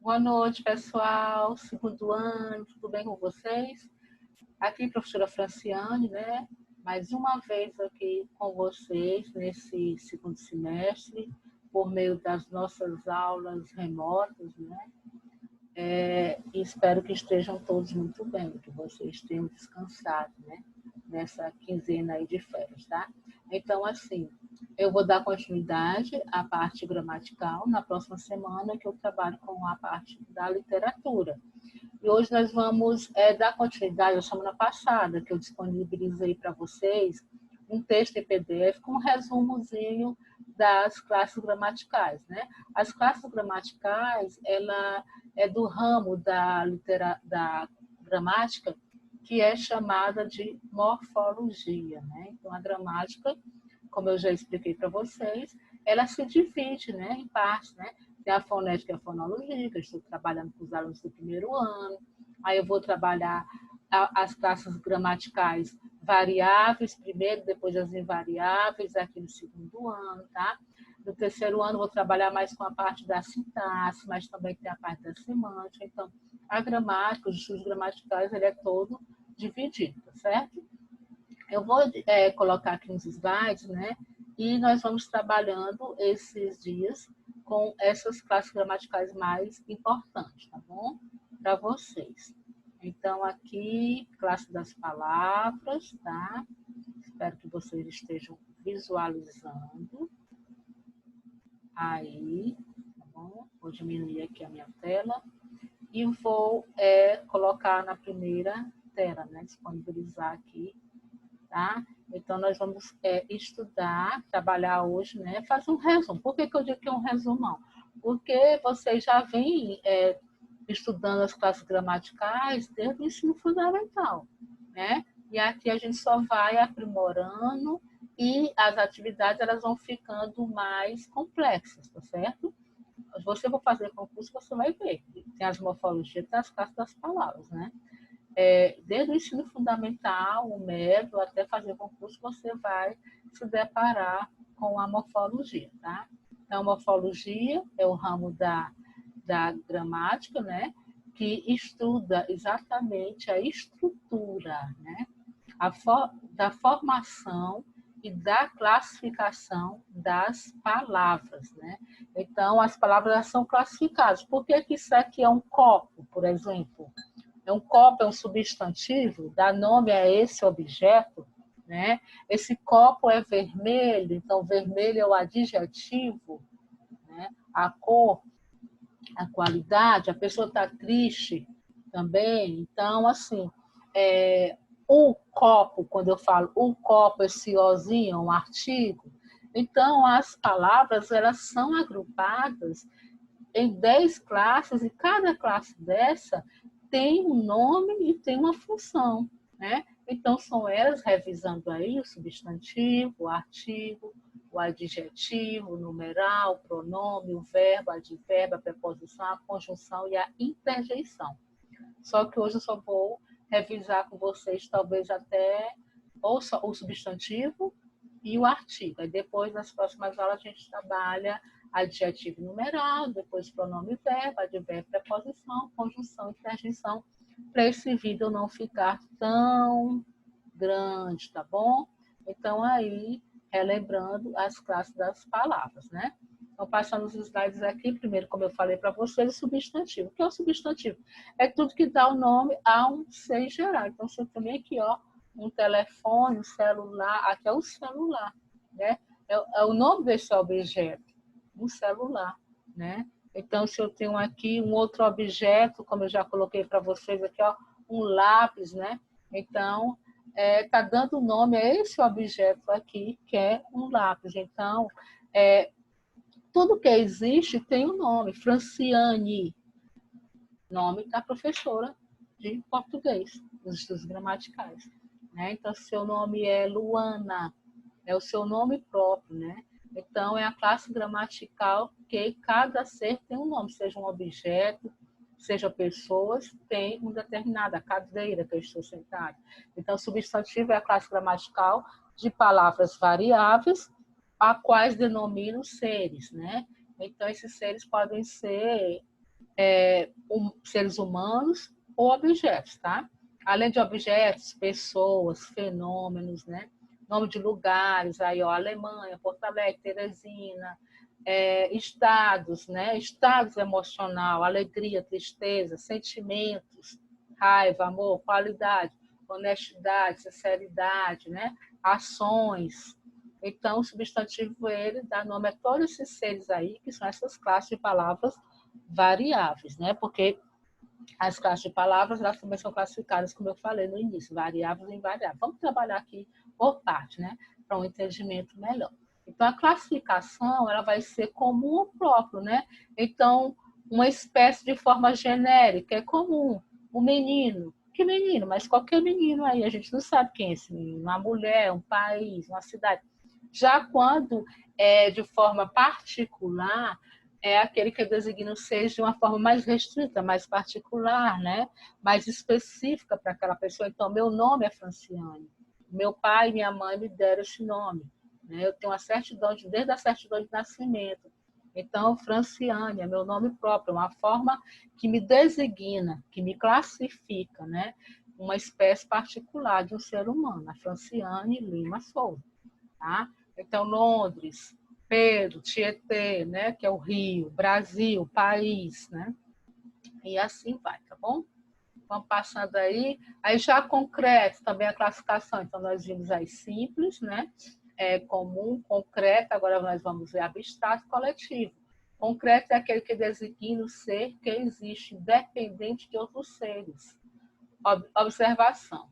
Boa noite, pessoal. Segundo ano, tudo bem com vocês? Aqui, professora Franciane, né? Mais uma vez aqui com vocês nesse segundo semestre, por meio das nossas aulas remotas, né? E espero que estejam todos muito bem, que vocês tenham descansado, né? Nessa quinzena aí de férias, tá? Então, assim, eu vou dar continuidade à parte gramatical na próxima semana, que eu trabalho com a parte da literatura. E hoje nós vamos dar continuidade à semana passada, que eu disponibilizei para vocês um texto em PDF com um resumozinho das classes gramaticais, né? As classes gramaticais, ela é do ramo da gramática, que é chamada de morfologia, né? Então, a gramática, como eu já expliquei para vocês, ela se divide, né, em partes, né? Tem a fonética e a fonologia, que eu estou trabalhando com os alunos do primeiro ano. Aí eu vou trabalhar as classes gramaticais variáveis primeiro, depois as invariáveis aqui no segundo ano, tá? No terceiro ano, vou trabalhar mais com a parte da sintaxe, mas também tem a parte da semântica. Então, a gramática, os estudos gramaticais, ele é todo dividido, tá certo? Eu vou colocar aqui uns slides, né? E nós vamos trabalhando esses dias com essas classes gramaticais mais importantes, tá bom? Para vocês. Então, aqui, classe das palavras, tá? Espero que vocês estejam visualizando. Aí, tá bom? Vou diminuir aqui a minha tela e vou colocar na primeira tela, né? Disponibilizar aqui, tá? Então, nós vamos estudar, trabalhar hoje, né? Fazer um resumo. Por que eu digo que é um resumão? Porque vocês já vêm estudando as classes gramaticais desde o ensino fundamental, né? E aqui a gente só vai aprimorando e as atividades elas vão ficando mais complexas, tá certo? Você for fazer concurso, você vai ver. Tem as morfologias, tem as classes das palavras, né? Desde o ensino fundamental, o médio, até fazer concurso, você vai se deparar com a morfologia, tá? Então, a morfologia é o ramo da gramática, né? Que estuda exatamente a estrutura, né? Da formação e da classificação das palavras, né? Então, as palavras são classificadas. Por que isso aqui é um copo, por exemplo? Um copo é um substantivo, dá nome a esse objeto, né? Esse copo é vermelho, então vermelho é o adjetivo, né? A cor, a qualidade, a pessoa está triste também. Então, assim, o copo, quando eu falo o copo, esse ozinho, um artigo, então as palavras elas são agrupadas em 10 classes e cada classe dessa tem um nome e tem uma função, né? Então, são elas, revisando aí o substantivo, o artigo, o adjetivo, o numeral, o pronome, o verbo, a advérbio, a preposição, a conjunção e a interjeição. Só que hoje eu só vou revisar com vocês, talvez até ou só o substantivo e o artigo. Aí depois, nas próximas aulas, a gente trabalha adjetivo e numeral, depois pronome e verbo, advérbio, preposição, conjunção e interjeição, para esse vídeo não ficar tão grande, tá bom? Então, aí, relembrando as classes das palavras, né? Então, passando os slides aqui, primeiro, como eu falei para vocês, o substantivo. O que é o substantivo? É tudo que dá o nome a um ser geral. Então, se eu tenho aqui, ó, um telefone, um celular, aqui é o celular, né? É o nome desse objeto, um celular, né? Então, se eu tenho aqui um outro objeto, como eu já coloquei para vocês aqui, ó, um lápis, né? Então, está dando nome a esse objeto aqui, que é um lápis. Então, tudo que existe tem um nome. Franciane, nome da professora de português, dos estudos gramaticais, né? Então, seu nome é Luana, é o seu nome próprio, né? Então, é a classe gramatical que cada ser tem um nome, seja um objeto, seja pessoas, tem um determinado, a cadeira que eu estou sentada. Então, substantivo é a classe gramatical de palavras variáveis, a quais denomino seres, né? Então, esses seres podem ser seres humanos ou objetos, tá? Além de objetos, pessoas, fenômenos, né? Nome de lugares, aí, ó, Alemanha, Porto Alegre, Teresina, estados, né? Estados emocional, alegria, tristeza, sentimentos, raiva, amor, qualidade, honestidade, sinceridade, né? Ações. Então, o substantivo, ele dá nome a todos esses seres aí, que são essas classes de palavras variáveis, né? Porque as classes de palavras, elas também são classificadas, como eu falei no início, variáveis e invariáveis. Vamos trabalhar aqui por parte, né? Para um entendimento melhor. Então, a classificação, ela vai ser comum ou próprio, né? Então, uma espécie de forma genérica é comum. O menino, que menino? Mas qualquer menino aí, a gente não sabe quem é esse menino. Uma mulher, um país, uma cidade. Já quando é de forma particular, é aquele que designa o seja de uma forma mais restrita, mais particular, né? Mais específica para aquela pessoa. Então, meu nome é Franciane. Meu pai e minha mãe me deram esse nome. Né? Eu tenho uma certidão, desde a certidão de nascimento. Então, Franciane é meu nome próprio, uma forma que me designa, que me classifica, né? Uma espécie particular de um ser humano, a Franciane Lima Souza. Tá? Então, Londres, Pedro, Tietê, né, que é o Rio, Brasil, país, né? E assim vai, tá bom? Vamos passando aí. Aí já concreto também a classificação. Então, nós vimos aí simples, né? Comum, concreto, agora nós vamos ver abstrato e coletivo. Concreto é aquele que designa o ser que existe independente de outros seres. Observação.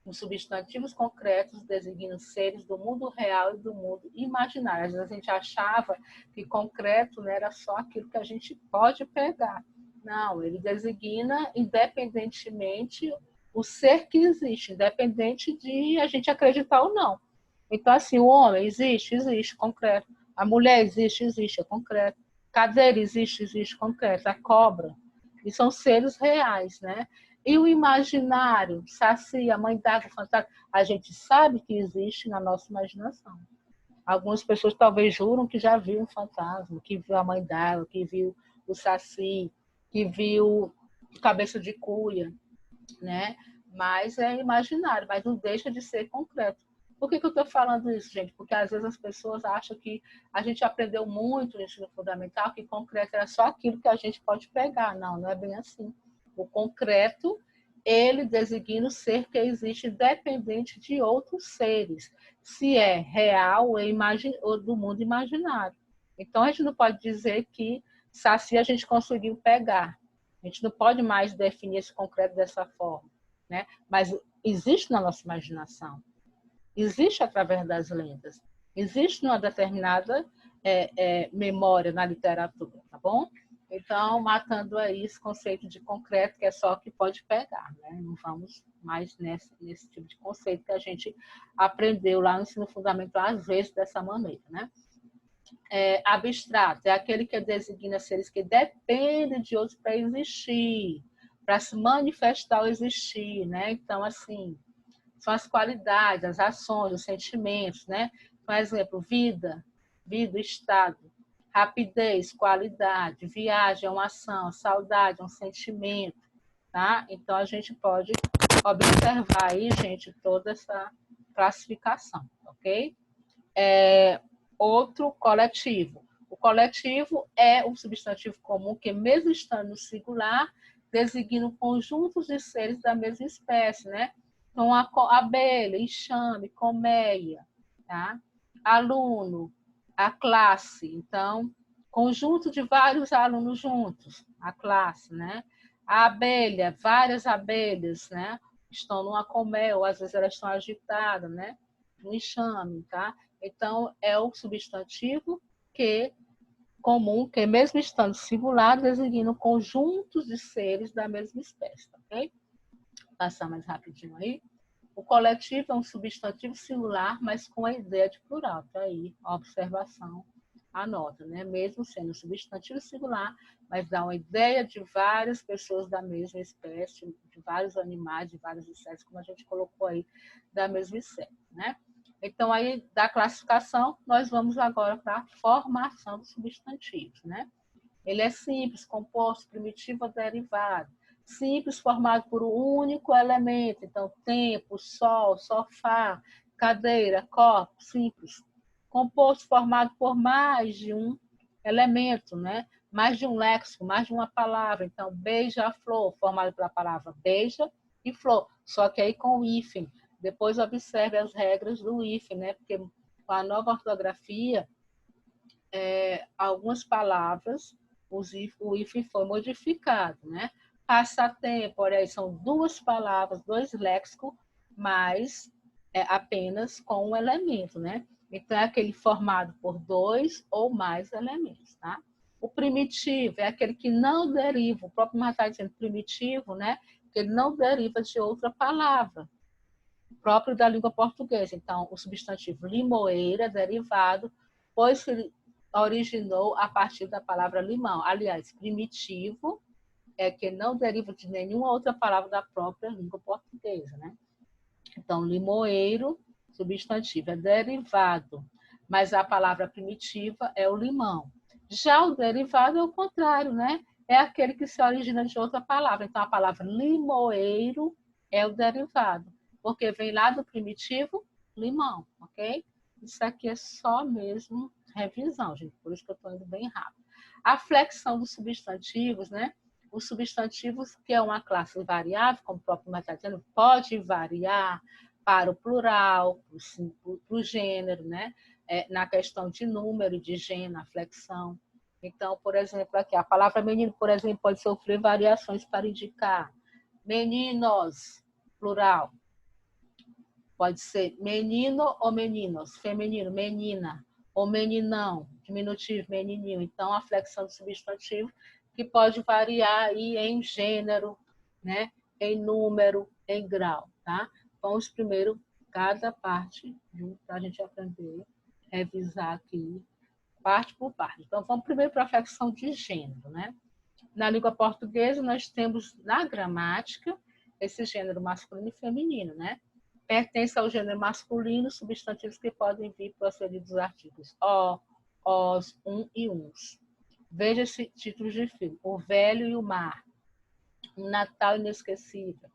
Os substantivos concretos designam seres do mundo real e do mundo imaginário. Às vezes a gente achava que concreto, né, era só aquilo que a gente pode pegar. Não, ele designa independentemente o ser que existe, independente de a gente acreditar ou não. Então, assim, o homem existe, existe, concreto. A mulher existe, existe, é concreto. Cadeira existe, existe, concreto. A cobra. E são seres reais, né? E o imaginário, Saci, a mãe d'água, fantasma, a gente sabe que existe na nossa imaginação. Algumas pessoas talvez juram que já viu um fantasma, que viu a mãe d'água, que viu o Saci, que viu cabeça de cuia, né? Mas é imaginário, mas não deixa de ser concreto. Por que eu estou falando isso, gente? Porque às vezes as pessoas acham que a gente aprendeu muito no ensino fundamental, que concreto era só aquilo que a gente pode pegar. Não, não é bem assim. O concreto, ele designa o ser que existe independente de outros seres, se é real ou do mundo imaginário. Então, a gente não pode dizer que Saci a gente conseguiu pegar. A gente não pode mais definir esse concreto dessa forma, né? Mas existe na nossa imaginação, existe através das lendas, existe numa determinada memória na literatura, tá bom? Então, matando aí esse conceito de concreto, que é só o que pode pegar, né? Não vamos mais nesse tipo de conceito que a gente aprendeu lá no ensino fundamental, às vezes, dessa maneira, né? Abstrato é aquele que designa seres que dependem de outros para existir, para se manifestar ou existir, né? Então, assim, são as qualidades, as ações, os sentimentos, né? Por exemplo, vida, estado, rapidez, qualidade, viagem é uma ação, saudade é um sentimento, tá? Então, a gente pode observar aí, gente, toda essa classificação, ok? Outro coletivo. O coletivo é um substantivo comum que, mesmo estando no singular, designa conjuntos de seres da mesma espécie, né? Então, a abelha, enxame, colmeia, tá? Aluno, a classe. Então, conjunto de vários alunos juntos, a classe, né? A abelha, várias abelhas, né? Estão numa colmeia, ou às vezes elas estão agitadas, né? No enxame, tá? Então, é o substantivo que comum, que mesmo estando singular, designa conjuntos de seres da mesma espécie, ok? Vou passar mais rapidinho aí. O coletivo é um substantivo singular, mas com a ideia de plural. Tá aí a observação, a nota, né? Mesmo sendo um substantivo singular, mas dá uma ideia de várias pessoas da mesma espécie, de vários animais, de várias espécies, como a gente colocou aí, da mesma espécie, né? Então, aí, da classificação, nós vamos agora para a formação dos substantivos, né? Ele é simples, composto, primitivo ou derivado. Simples, formado por um único elemento. Então, tempo, sol, sofá, cadeira, copo, simples. Composto, formado por mais de um elemento, né? Mais de um léxico, mais de uma palavra. Então, beija-flor, formado pela palavra beija e flor. Só que aí com o hífen. Depois observe as regras do hífen, né? Porque com a nova ortografia, algumas palavras, o hífen foi modificado, né? Passatempo, olha aí, são duas palavras, dois léxicos, mas apenas com um elemento, né? Então, é aquele formado por dois ou mais elementos, tá? O primitivo é aquele que não deriva, o próprio Marta está dizendo primitivo, né? Que ele não deriva de outra palavra, próprio da língua portuguesa. Então, o substantivo limoeiro é derivado, pois se originou a partir da palavra limão. Aliás, primitivo é que não deriva de nenhuma outra palavra da própria língua portuguesa, né? Então, limoeiro, substantivo, é derivado, mas a palavra primitiva é o limão. Já o derivado é o contrário, né? É aquele que se origina de outra palavra. Então, a palavra limoeiro é o derivado, porque vem lá do primitivo limão, ok? Isso aqui é só mesmo revisão, gente, por isso que eu estou indo bem rápido. A flexão dos substantivos, né? Os substantivos, que é uma classe variável, como o próprio Matheus está dizendo, pode variar para o plural, para o gênero, né? Na questão de número e de gênero, a flexão. Então, por exemplo, aqui, a palavra menino, por exemplo, pode sofrer variações para indicar meninos, plural. Pode ser menino ou meninos, feminino, menina, ou meninão, diminutivo, menininho. Então, a flexão do substantivo que pode variar aí em gênero, né? Em número, em grau, tá? Vamos primeiro cada parte para a gente aprender, revisar aqui, parte por parte. Então, vamos primeiro para a flexão de gênero, né? Na língua portuguesa, nós temos na gramática esse gênero masculino e feminino, né? Pertence ao gênero masculino substantivos que podem vir procedidos dos artigos o, os, e uns. Veja esse título de filme: O Velho e o Mar, Um Natal Inesquecível,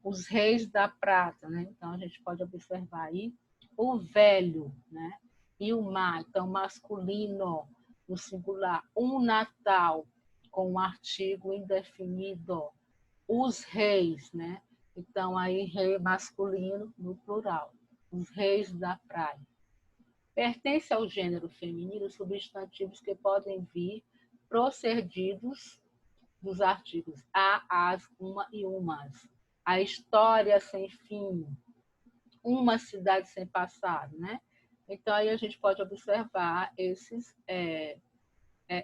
Os Reis da Prata, né? Então, a gente pode observar aí o velho, né? E o mar, então, masculino, no singular. Um Natal, com um artigo indefinido. Os reis, né? Então, aí, rei masculino no plural. Os reis da praia. Pertence ao gênero feminino substantivos que podem vir procedidos dos artigos a, as, uma e umas. A história sem fim, uma cidade sem passado, né? Então, aí a gente pode observar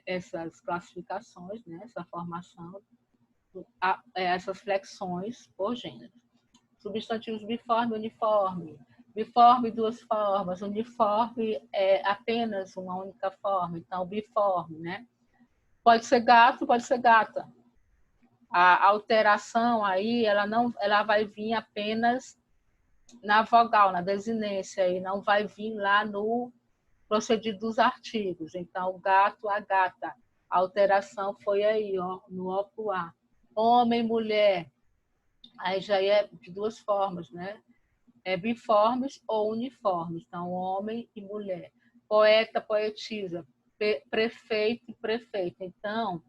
essas classificações, né? Essa formação, essas flexões por gênero. Substantivos biforme, uniforme. Biforme, duas formas. Uniforme é apenas uma única forma. Então, biforme, né? Pode ser gato, pode ser gata. A alteração aí, ela vai vir apenas na vogal, na desinência, e não vai vir lá no procedido dos artigos. Então, o gato, a gata. A alteração foi aí, ó, no O pro A. Homem, mulher. Aí já é de duas formas, né? É biformes ou uniformes. Então, homem e mulher. Poeta, poetisa. Prefeito e prefeita. Então,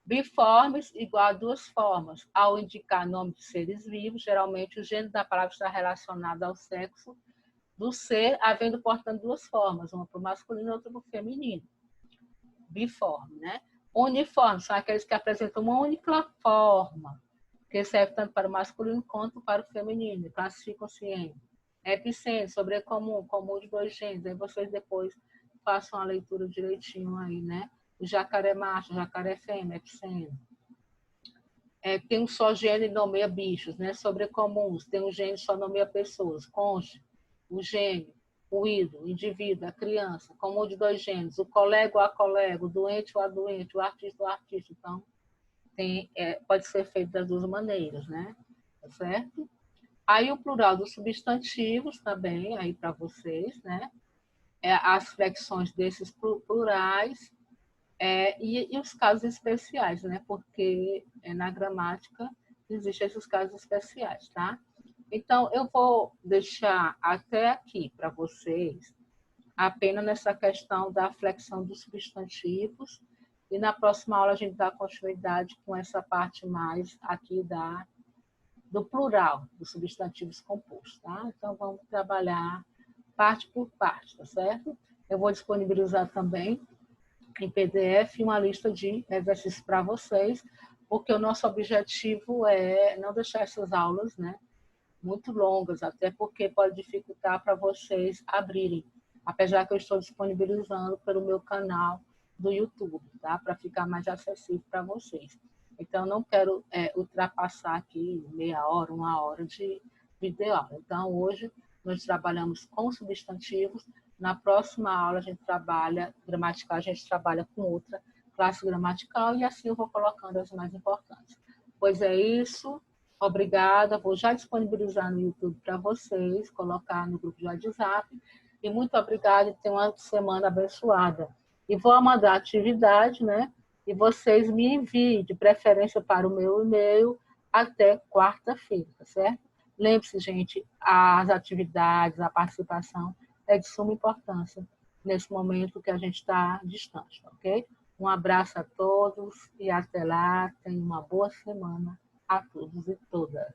biformes igual a duas formas. Ao indicar nome de seres vivos, geralmente o gênero da palavra está relacionado ao sexo do ser, havendo, portanto, duas formas, uma para o masculino e outra para o feminino. Biforme, né? Uniformes são aqueles que apresentam uma única forma, que serve tanto para o masculino quanto para o feminino, classificam-se em epicentro, sobrecomum, comum de dois gêneros. Aí vocês depois façam a leitura direitinho aí, né? O jacaré macho, o jacaré fêmea, epicentro. Tem um só gênero e nomeia bichos, né? Sobrecomuns, tem um gênero e só nomeia pessoas. Cônjuge, o gênio, o ídolo, o indivíduo, a criança, comum de dois gêneros, o colega ou a colega, o doente ou a doente, o artista ou a artista. Então, pode ser feito das duas maneiras, né? Tá certo? Aí o plural dos substantivos também, aí para vocês, né? As flexões desses plurais E os casos especiais, né? Porque na gramática existem esses casos especiais, tá? Então, eu vou deixar até aqui para vocês, apenas nessa questão da flexão dos substantivos, e na próxima aula a gente dá continuidade com essa parte mais aqui do plural, dos substantivos compostos, tá? Então, vamos trabalhar parte por parte, tá certo? Eu vou disponibilizar também em PDF uma lista de exercícios para vocês, porque o nosso objetivo é não deixar essas aulas, né, muito longas, até porque pode dificultar para vocês abrirem, apesar que eu estou disponibilizando pelo meu canal do YouTube, tá? Para ficar mais acessível para vocês. Então, não quero ultrapassar aqui meia hora, uma hora de videoaula. Então, hoje nós trabalhamos com substantivos. Na próxima aula a gente trabalha gramatical, a gente trabalha com outra classe gramatical e assim eu vou colocando as mais importantes. Pois é isso. Obrigada, vou já disponibilizar no YouTube para vocês, colocar no grupo de WhatsApp. E muito obrigada e tenham uma semana abençoada. E vou mandar atividade, né? E vocês me enviem, de preferência para o meu e-mail, até quarta-feira, tá certo? Lembre-se, gente, as atividades, a participação é de suma importância nesse momento que a gente está distante, ok? Um abraço a todos e até lá. Tenham uma boa semana a todos e todas.